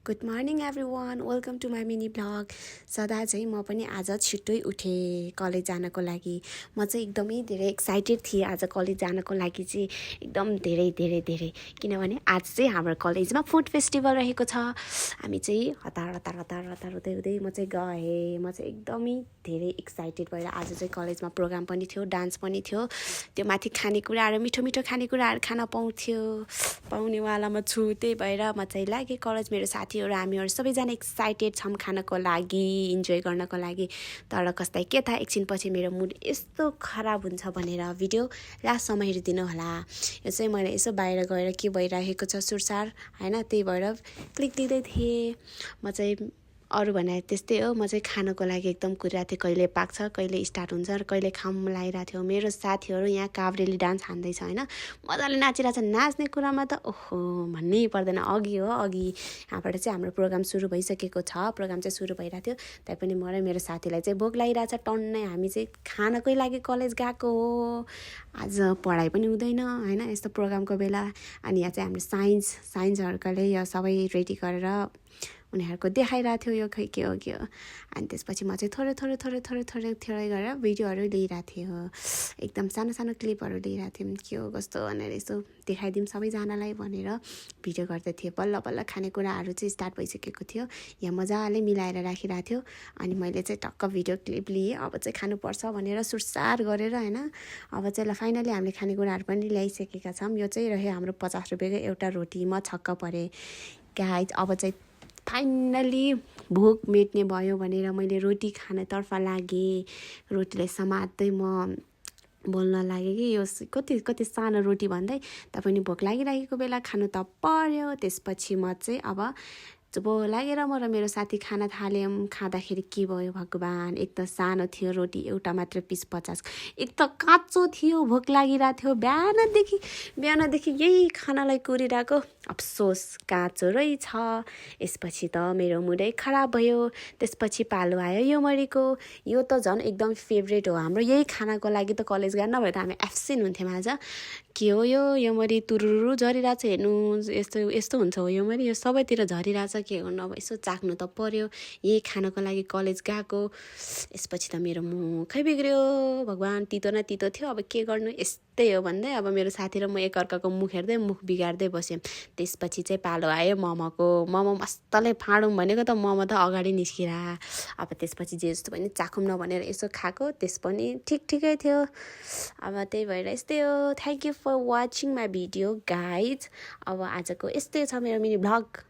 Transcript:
Good morning everyone, welcome to my mini blog. सदा चाहिँ म पनि आज छिट्टै उठेँ कलेज जानको लागि। म चाहिँ एकदमै धेरै एक्साइटेड थिएँ आज कलेज जानको लागि चाहिँ एकदम धेरै किनभने आज चाहिँ हाम्रो कलेजमा फुड फेस्टिभल रहेको छ। हामी चाहिँ हतार हुँदै म चाहिँ गएँ। म चाहिँ एकदमै धेरै एक्साइटेड भएर आज चाहिँ कलेजमा प्रोग्राम पनि थियो, डान्स पनि थियो। त्यो माथि खानेकुराहरू मिठो खानेकुराहरू खान पाउनेवालामा छु। त्यही भएर म चाहिँ लागेँ कलेज। मेरो साथीहरू हामीहरू सबैजना एक्साइटेड छौँ खानको लागि, इन्जोय गर्नको लागि। तर कस्तै के थाहा एकछिनपछि मेरो मुड यस्तो खराब हुन्छ भनेर भिडियो लास्टसम्म हेरिदिनु होला। यो चाहिँ मैले यसो बाहिर गएर के भइरहेको छ सुरसार होइन, त्यही भएर क्लिक दिँदै थिएँ। म चाहिँ अरू भने त्यस्तै हो, म चाहिँ खानको लागि एकदम कुरिरहेको थिएँ। कहिले पाक्छ, कहिले स्टार्ट हुन्छ र कहिले खाऊँ लागिरहेको थियो। मेरो साथीहरू यहाँ काभ्रेली डान्स हान्दैछ होइन, मजाले नाचिरहेछ। नाच्ने कुरामा त ओहो भन्नै पर्दैन। अघि यहाँबाट चाहिँ हाम्रो प्रोग्राम सुरु भइसकेको छ। प्रोग्राम चाहिँ सुरु भइरहेको थियो, तैपनि म र मेरो साथीलाई चाहिँ भोक लागिरहेछ टन्नै। हामी चाहिँ खानकै लागि कलेज गएको हो। आज पढाइ पनि हुँदैन होइन यस्तो प्रोग्रामको बेला। अनि यहाँ चाहिँ हाम्रो साइन्सहरूकोले यो सबै रेडी गरेर उनीहरूको देखाइरहेको थियो यो खै के हो। अनि त्यसपछि म चाहिँ थोरै गरेर भिडियोहरू लिइरहेको थिएँ। एकदम सानो क्लिपहरू लिइरहेको थियौँ। के हो कस्तो भनेर यसो देखाइदिउँ सबैजनालाई भनेर भिडियो गर्दै थिएँ। बल्ल खानेकुराहरू चाहिँ स्टार्ट भइसकेको थियो। यहाँ मजाले मिलाएर राखिरहेको थियो। अनि मैले चाहिँ टक्क भिडियो क्लिप लिएँ। अब चाहिँ खानुपर्छ भनेर सुरसार गरेर होइन। अब चाहिँ ल फाइनली हामीले खानेकुराहरू पनि ल्याइसकेका छौँ। यो चाहिँ रह्यो हाम्रो 50 रुपियाँको एउटा रोटी। म छक्क परेँ गाइज। अब चाहिँ फाइनली भोक मेट्ने भयो भनेर मैले रोटी खानतर्फ लागेँ। रोटीलाई समात्दै म बोल्न लागेँ कि यो कति सानो रोटी भन्दै पनि भोक लागिरहेको बेला खानु त पर्यो। त्यसपछि म चाहिँ अब जब लागेर म र मेरो साथी खाना थाल्यौँ। खाँदाखेरि के भयो भगवान्, एक त सानो थियो रोटी, एउटा मात्र पिस 50, एक त काँचो थियो। भोक लागिरहेको थियो बिहानदेखि यही खानालाई कुरिरहेको। अफसोस काँचो रहेछ। यसपछि त मेरो मुडै खराब भयो। त्यसपछि पालो आयो यो मरीको। यो त झन् एकदम फेभरेट हो हाम्रो। यही खानाको लागि त कलेज गएर नभए त हामी एब्सेन्ट हुन्थ्यौँ आज। के हो यो मरी तुरुरु झरिरहेछ, हेर्नु यस्तो हुन्छ हो यो मरी। यो सबैतिर झरिरहेछ, के गर्नु अब यसो चाख्नु त पर्यो। यही खानको लागि कलेज गएको। यसपछि त मेरो मुखै बिग्रियो भगवान्। तितो न तितो थियो। अब के गर्नु, यस्तै हो भन्दै अब मेरो साथी र म एकअर्काको मुख हेर्दै मुख बिगार्दै बस्यौँ। त्यसपछि चाहिँ पालो आयो मोमोको। मोमो मस्तले फाडौँ भनेको त मोमो त अगाडि निस्किरह। अब त्यसपछि जे जस्तो पनि चाखौँ न भनेर यसो खाएको। त्यस पनि ठिकै थियो। अब त्यही भएर यस्तै हो। Thank you for watching my video guys. अब आजको यस्तै छ मेरो मिनी भ्लग।